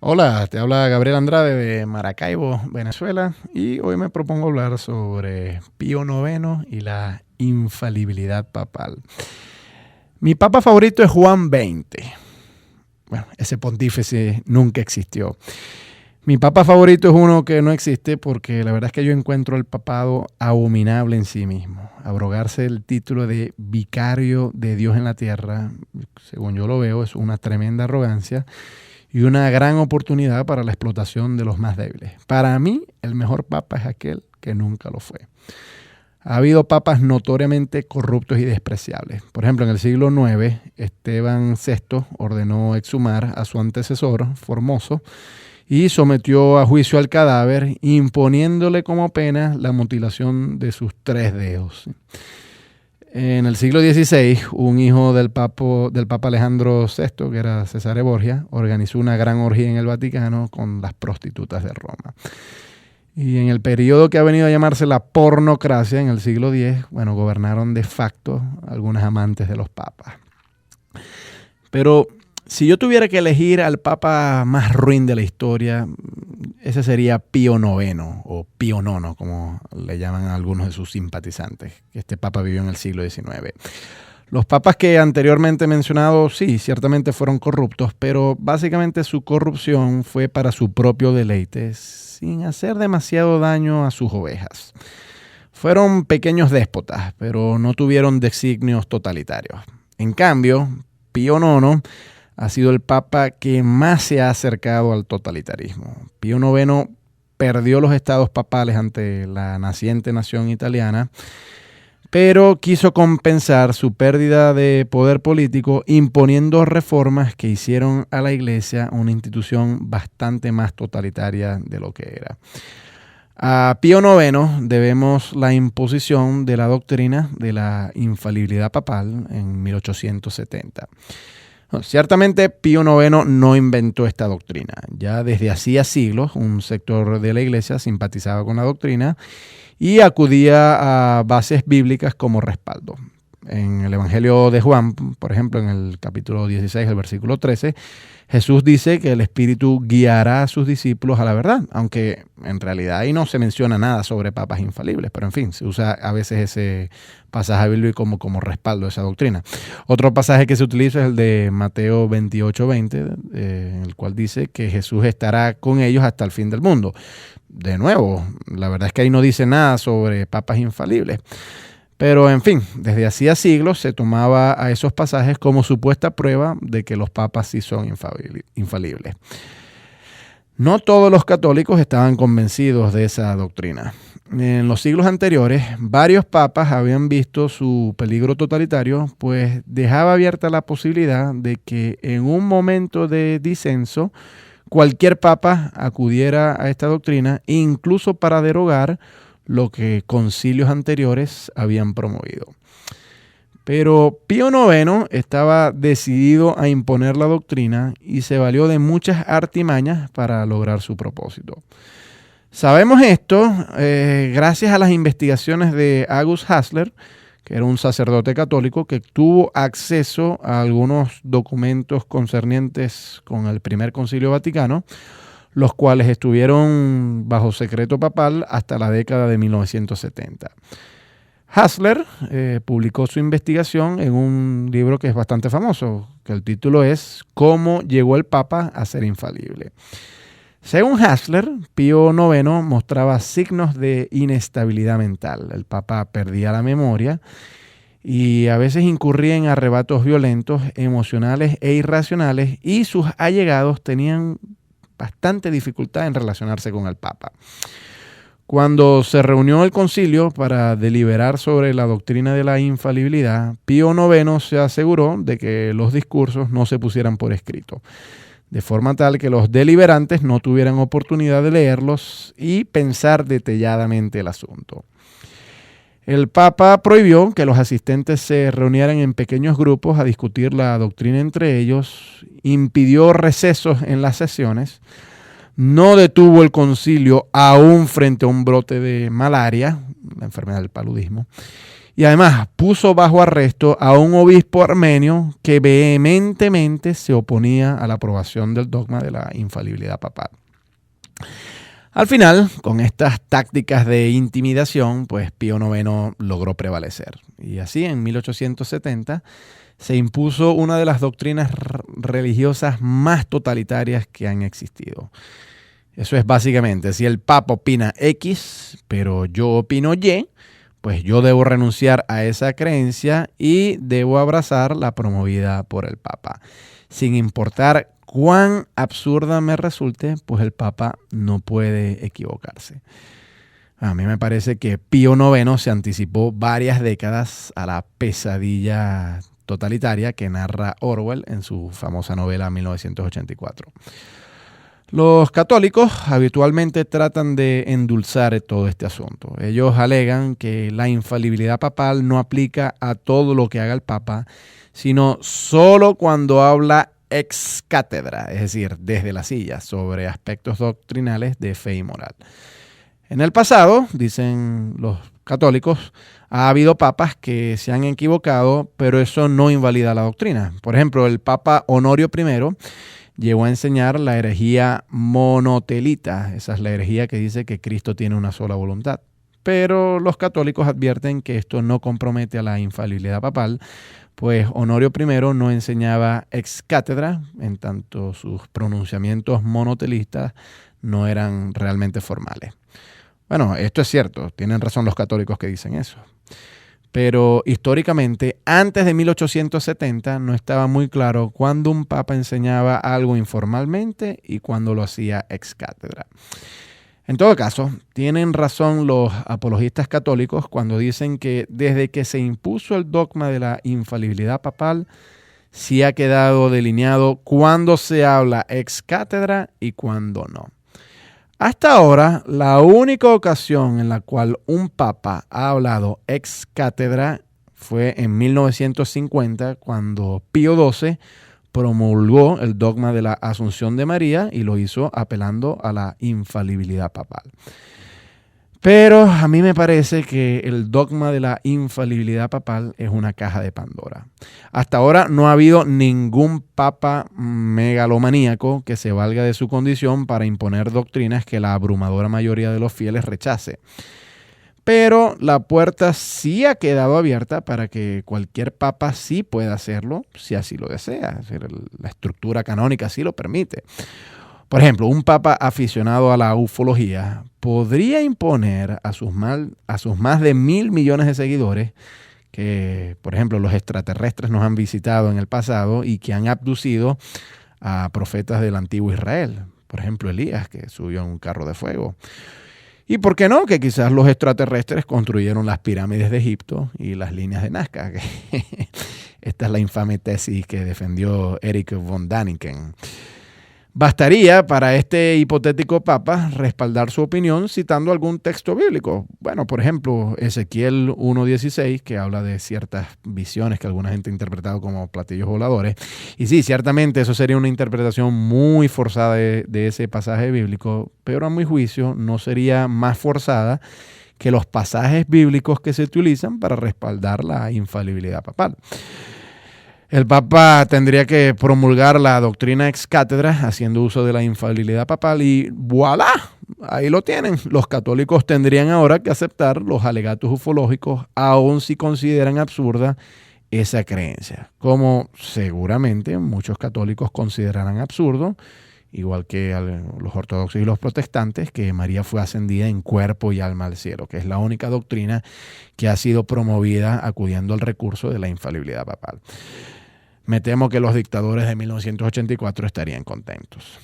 Hola, te habla Gabriel Andrade de Maracaibo, Venezuela, y hoy me propongo hablar sobre Pío IX y la infalibilidad papal. Mi papa favorito es Juan XX. Bueno, ese pontífice nunca existió. Mi papa favorito es uno que no existe porque la verdad es que yo encuentro el papado abominable en sí mismo. Abrogarse el título de vicario de Dios en la tierra, según yo lo veo, es una tremenda arrogancia y una gran oportunidad para la explotación de los más débiles. Para mí, el mejor papa es aquel que nunca lo fue. Ha habido papas notoriamente corruptos y despreciables. Por ejemplo, en el siglo IX, Esteban VI ordenó exhumar a su antecesor, Formoso, y sometió a juicio al cadáver, imponiéndole como pena la mutilación de sus 3 dedos. En el siglo XVI, un hijo del Papa Alejandro VI, que era Cesare Borgia, organizó una gran orgía en el Vaticano con las prostitutas de Roma. Y en el periodo que ha venido a llamarse la pornocracia, en el siglo X, bueno, gobernaron de facto algunas amantes de los papas. Pero si yo tuviera que elegir al papa más ruin de la historia, ese sería Pío IX o Pío IX, como le llaman a algunos de sus simpatizantes. Este papa vivió en el siglo XIX. Los papas que anteriormente he mencionado, sí, ciertamente fueron corruptos, pero básicamente su corrupción fue para su propio deleite, sin hacer demasiado daño a sus ovejas. Fueron pequeños déspotas, pero no tuvieron designios totalitarios. En cambio, Pío IX ha sido el papa que más se ha acercado al totalitarismo. Pío IX perdió los estados papales ante la naciente nación italiana, pero quiso compensar su pérdida de poder político imponiendo reformas que hicieron a la Iglesia una institución bastante más totalitaria de lo que era. A Pío IX debemos la imposición de la doctrina de la infalibilidad papal en 1870. Ciertamente Pío IX no inventó esta doctrina. Ya desde hacía siglos un sector de la Iglesia simpatizaba con la doctrina y acudía a bases bíblicas como respaldo. En el Evangelio de Juan, por ejemplo, en el capítulo 16, el versículo 13, Jesús dice que el Espíritu guiará a sus discípulos a la verdad, aunque en realidad ahí no se menciona nada sobre papas infalibles, pero en fin, se usa a veces ese pasaje bíblico como respaldo de esa doctrina. Otro pasaje que se utiliza es el de Mateo 28:20, en el cual dice que Jesús estará con ellos hasta el fin del mundo. De nuevo, la verdad es que ahí no dice nada sobre papas infalibles. Pero en fin, desde hacía siglos se tomaba a esos pasajes como supuesta prueba de que los papas sí son infalibles. No todos los católicos estaban convencidos de esa doctrina. En los siglos anteriores, varios papas habían visto su peligro totalitario, pues dejaba abierta la posibilidad de que en un momento de disenso, cualquier papa acudiera a esta doctrina, incluso para derogar lo que concilios anteriores habían promovido. Pero Pío IX estaba decidido a imponer la doctrina y se valió de muchas artimañas para lograr su propósito. Sabemos esto gracias a las investigaciones de August Hasler, que era un sacerdote católico que tuvo acceso a algunos documentos concernientes con el Primer Concilio Vaticano, los cuales estuvieron bajo secreto papal hasta la década de 1970. Hasler publicó su investigación en un libro que es bastante famoso, que el título es ¿Cómo llegó el Papa a ser infalible? Según Hasler, Pío IX mostraba signos de inestabilidad mental. El Papa perdía la memoria y a veces incurría en arrebatos violentos, emocionales e irracionales, y sus allegados tenían bastante dificultad en relacionarse con el Papa. Cuando se reunió el concilio para deliberar sobre la doctrina de la infalibilidad, Pío IX se aseguró de que los discursos no se pusieran por escrito, de forma tal que los deliberantes no tuvieran oportunidad de leerlos y pensar detalladamente el asunto. El Papa prohibió que los asistentes se reunieran en pequeños grupos a discutir la doctrina entre ellos, impidió recesos en las sesiones, no detuvo el concilio aún frente a un brote de malaria, la enfermedad del paludismo, Y además puso bajo arresto a un obispo armenio que vehementemente se oponía a la aprobación del dogma de la infalibilidad papal. Al final, con estas tácticas de intimidación, pues Pío IX logró prevalecer. Y así, en 1870, se impuso una de las doctrinas religiosas más totalitarias que han existido. Eso es básicamente, si el Papa opina X, pero yo opino Y, pues yo debo renunciar a esa creencia y debo abrazar la promovida por el Papa. Sin importar cuán absurda me resulte, pues el Papa no puede equivocarse. A mí me parece que Pío IX se anticipó varias décadas a la pesadilla totalitaria que narra Orwell en su famosa novela 1984. Los católicos habitualmente tratan de endulzar todo este asunto. Ellos alegan que la infalibilidad papal no aplica a todo lo que haga el Papa, sino solo cuando habla ex cátedra, es decir, desde la silla, sobre aspectos doctrinales de fe y moral. En el pasado, dicen los católicos, ha habido papas que se han equivocado, pero eso no invalida la doctrina. Por ejemplo, el Papa Honorio I llegó a enseñar la herejía monotelita. Esa es la herejía que dice que Cristo tiene una sola voluntad. Pero los católicos advierten que esto no compromete a la infalibilidad papal, pues Honorio I no enseñaba ex cátedra, en tanto sus pronunciamientos monotelistas no eran realmente formales. Bueno, esto es cierto, tienen razón los católicos que dicen eso. Pero históricamente, antes de 1870, no estaba muy claro cuándo un papa enseñaba algo informalmente y cuándo lo hacía ex cátedra. En todo caso, tienen razón los apologistas católicos cuando dicen que desde que se impuso el dogma de la infalibilidad papal, sí ha quedado delineado cuándo se habla ex cátedra y cuándo no. Hasta ahora, la única ocasión en la cual un papa ha hablado ex cátedra fue en 1950, cuando Pío XII promulgó el dogma de la Asunción de María y lo hizo apelando a la infalibilidad papal. Pero a mí me parece que el dogma de la infalibilidad papal es una caja de Pandora. Hasta ahora no ha habido ningún papa megalomaníaco que se valga de su condición para imponer doctrinas que la abrumadora mayoría de los fieles rechace. Pero la puerta sí ha quedado abierta para que cualquier papa sí pueda hacerlo, si así lo desea. Es decir, la estructura canónica sí lo permite. Por ejemplo, un papa aficionado a la ufología podría imponer a sus más de 1.000 millones de seguidores que, por ejemplo, los extraterrestres nos han visitado en el pasado y que han abducido a profetas del antiguo Israel. Por ejemplo, Elías, que subió en un carro de fuego. Y por qué no, que quizás los extraterrestres construyeron las pirámides de Egipto y las líneas de Nazca. Esta es la infame tesis que defendió Erich von Däniken. Bastaría para este hipotético papa respaldar su opinión citando algún texto bíblico. Bueno, por ejemplo, Ezequiel 1:16, que habla de ciertas visiones que alguna gente ha interpretado como platillos voladores. Y sí, ciertamente eso sería una interpretación muy forzada de ese pasaje bíblico, pero a mi juicio no sería más forzada que los pasajes bíblicos que se utilizan para respaldar la infalibilidad papal. El Papa tendría que promulgar la doctrina ex cátedra haciendo uso de la infalibilidad papal y ¡voilá! Ahí lo tienen. Los católicos tendrían ahora que aceptar los alegatos ufológicos, aun si consideran absurda esa creencia, como seguramente muchos católicos considerarán absurdo, igual que los ortodoxos y los protestantes, que María fue ascendida en cuerpo y alma al cielo, que es la única doctrina que ha sido promovida acudiendo al recurso de la infalibilidad papal. Me temo que los dictadores de 1984 estarían contentos.